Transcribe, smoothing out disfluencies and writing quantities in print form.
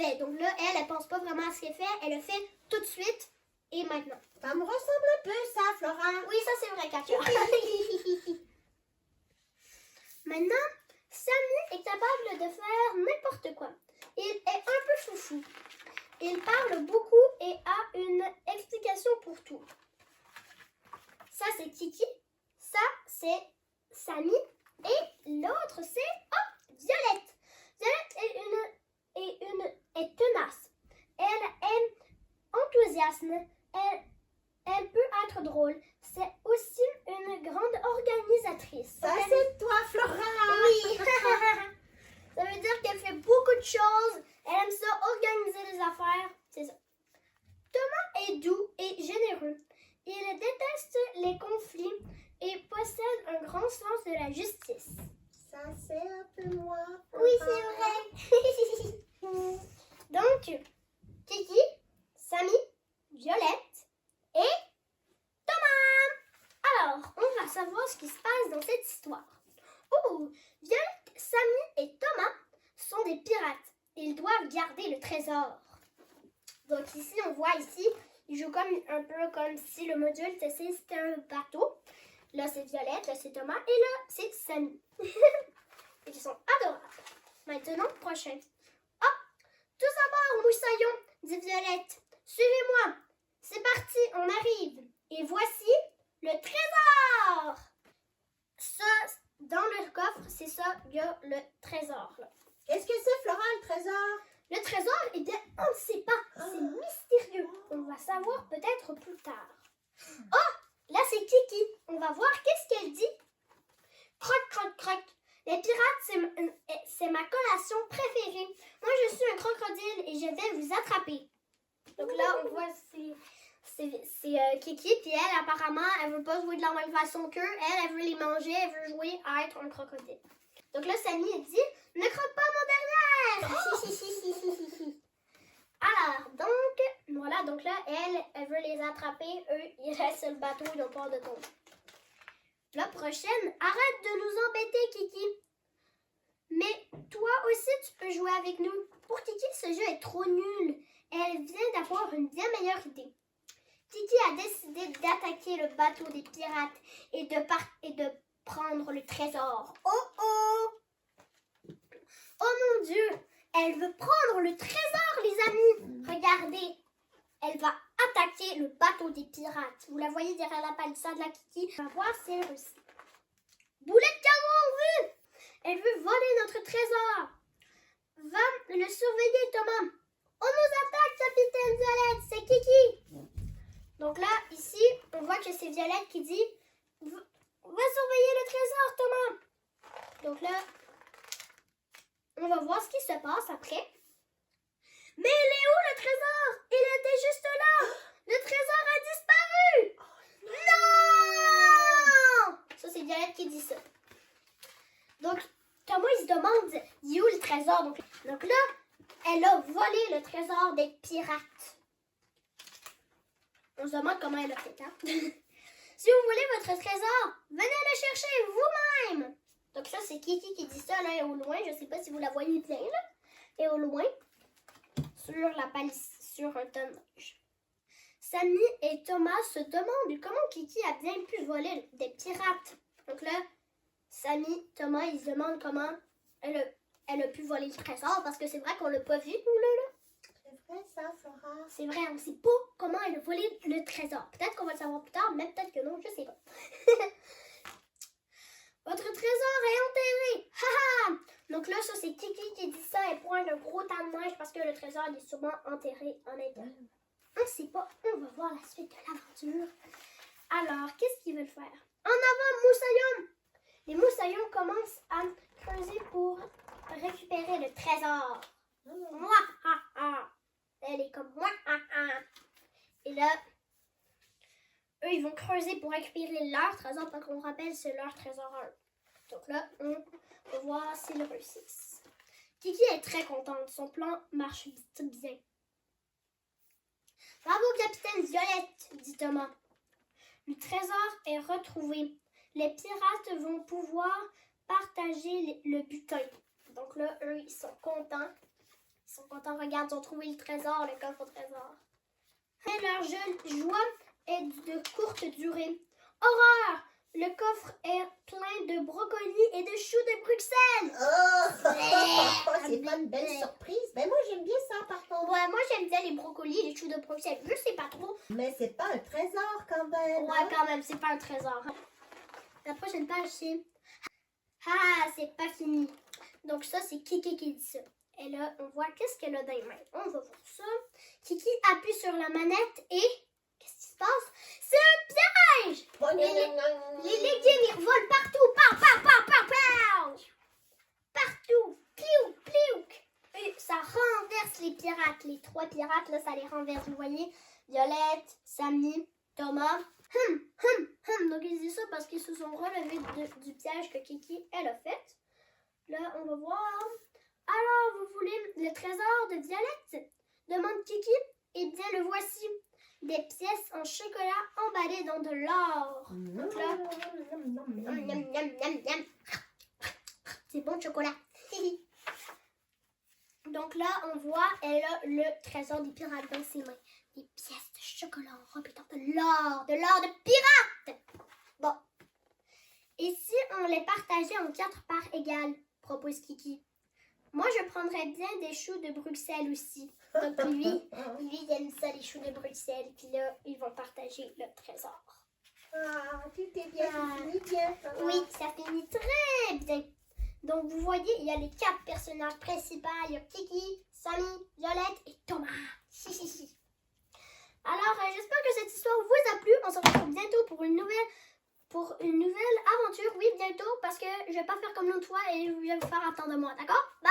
fait. Donc là, elle pense pas vraiment à ce qu'elle fait. Elle le fait tout de suite et maintenant. Ça me ressemble un peu, ça, Flora. Oui, ça c'est vrai, Katia. Maintenant, Samy est capable de faire n'importe quoi. Il est un peu foufou. Il parle beaucoup et a une explication pour tout. Ça, c'est Kiki. Ça, c'est Samy. Et l'autre, c'est Violette. Violette est tenace. Elle est enthousiaste. Elle peut être drôle. C'est aussi une grande organisatrice. Ça, c'est toi, Flora. Oui. Ça veut dire qu'elle fait beaucoup de choses. Elle aime ça organiser les affaires. C'est ça. Thomas est doux et généreux. Il déteste les conflits et possède un grand sens de la justice. Ça, c'est un peu moi. Oui, c'est vrai. Donc, Kiki, Samy, Violette et Thomas. Alors, on va savoir ce qui se passe dans cette histoire. Oh, Violette, Samy et Thomas sont des pirates. Ils doivent garder le trésor. Donc ici, on voit ici, ils jouent comme un peu comme si le module c'était un bateau. Là, c'est Violette, là, c'est Thomas et là, c'est Samy. Ils sont adorables. Maintenant, prochain. Ah, tout d'abord, moussaillon, dit Violette. Suivez-moi. C'est parti, on arrive. Et voici le trésor. Ça, dans le coffre, c'est ça, il y a le trésor. Là. Qu'est-ce que c'est, Flora, le trésor? Le trésor, eh bien, on ne sait pas. C'est mystérieux. On va savoir peut-être plus tard. Oh, là, c'est Kiki. On va voir qu'est-ce qu'elle dit. Croc, croc, croc. Les pirates, c'est ma collation préférée. Moi, je suis un crocodile et je vais vous attraper. Donc là, on voit c'est Kiki, puis elle, apparemment, elle veut pas jouer de la même façon qu'eux. Elle veut les manger, elle veut jouer à être un crocodile. Donc là, Samy, elle dit, ne croque pas mon derrière! Alors, donc, voilà, donc là, elle veut les attraper. Eux, ils restent sur le bateau, ils ont peur de tomber. La prochaine, arrête de nous embêter, Kiki. Mais toi aussi, tu peux jouer avec nous. Pour Kiki, ce jeu est trop nul. Elle vient d'avoir une bien meilleure idée. Kiki a décidé d'attaquer le bateau des pirates et de prendre le trésor. Oh oh! Oh mon Dieu! Elle veut prendre le trésor, les amis! Regardez! Elle va attaquer le bateau des pirates. Vous la voyez derrière la palissade, la Kiki. On va voir si elle réussit. Boulette canon, vue! Elle veut voler notre trésor. Va le surveiller, Thomas. On nous attaque, capitaine Violette. C'est Kiki. Donc là, ici, on voit que c'est Violette qui dit « Va surveiller le trésor, Thomas. » Donc là, on va voir ce qui se passe après. Mais il est où le trésor? Il était juste là. Le trésor a disparu. Non! Ça, c'est Violette qui dit ça. Donc, Thomas, il se demande il est où le trésor? Donc là, elle a volé le trésor des pirates. On se demande comment elle a fait, hein? Si vous voulez votre trésor, venez le chercher vous-même. Donc ça, c'est Kiki qui dit ça, là, au loin. Je ne sais pas si vous la voyez bien, là. Et au loin, sur la palisse, sur un tas de neige. Samy et Thomas se demandent comment Kiki a bien pu voler des pirates. Donc là, Samy, Thomas, ils se demandent comment elle a pu voler le trésor parce que c'est vrai qu'on l'a pas vu, nous, là. C'est vrai, ça, Flora. C'est vrai, on ne sait pas comment elle a volé le trésor. Peut-être qu'on va le savoir plus tard, mais peut-être que non, je sais pas. Votre trésor est enterré! Haha! Donc là, ça, c'est Kiki qui dit ça. Elle pointe un gros tas de neige parce que le trésor est sûrement enterré en intérieur. On ne sait pas. On va voir la suite de l'aventure. Alors, qu'est-ce qu'ils veulent faire? En avant, moussaillon! Les moussaillons commencent à creuser pour récupérer le trésor. Moi, ha, ha. Elle est comme moi, ha, ha. Et là, eux, ils vont creuser pour récupérer leur trésor, parce qu'on rappelle, c'est leur trésor à eux. Donc là, on va voir s'ils réussissent. Kiki est très contente. Son plan marche bien. Bravo, capitaine Violette, dit Thomas. Le trésor est retrouvé. Les pirates vont pouvoir partager le butin. Donc là, eux, ils sont contents. Ils sont contents, regarde, ils ont trouvé le trésor, le coffre au trésor. Mais leur joie est de courte durée. Horreur! Le coffre est plein de brocolis et de choux de Bruxelles. C'est pas une belle surprise. Ben moi, j'aime bien ça, par contre. Ouais, moi j'aime bien les brocolis et les choux de Bruxelles. Je sais pas trop. Mais c'est pas un trésor, quand même. Ouais, quand même, c'est pas un trésor. La prochaine page, c'est... Ah, c'est pas fini. Donc ça, c'est Kiki qui dit ça. Et là, on voit qu'est-ce qu'elle a dans les mains. On va voir ça. Kiki appuie sur la manette et... Qu'est-ce qui se passe? C'est un piège! Les légumes, ils revolent partout. Pow, pow, pow, pow, pow! Partout. Pliou, pliou. Et ça renverse les pirates. Les 3 pirates, là, ça les renverse. Vous voyez? Violette, Sammy, Thomas. Donc, ils disent ça parce qu'ils se sont relevés du piège que Kiki, elle a fait. Là, on va voir. Alors, vous voulez le trésor de Violette? Demande Kiki. Eh bien, le voici. Des pièces en chocolat emballées dans de l'or. Donc là, c'est bon le chocolat. Donc là, on voit, elle a le trésor des pirates dans ses mains. Des pièces de chocolat en robe et dans de l'or de pirate. Bon. Et si on les partageait en 4 parts égales, propose Kiki. Moi, je prendrais bien des choux de Bruxelles aussi. Donc lui, il aime ça, les choux de Bruxelles. Puis là, ils vont partager le trésor. Ah, tout est bien, ça finit bien. Oui, ça finit très bien. Donc, vous voyez, il y a les 4 personnages principaux. Il y a Kiki, Sammy, Violette et Thomas. Alors, j'espère que cette histoire vous a plu. On se retrouve bientôt pour une nouvelle aventure. Oui, bientôt, parce que je vais pas faire comme l'autre fois et je vais vous faire attendre moi, d'accord? Bye!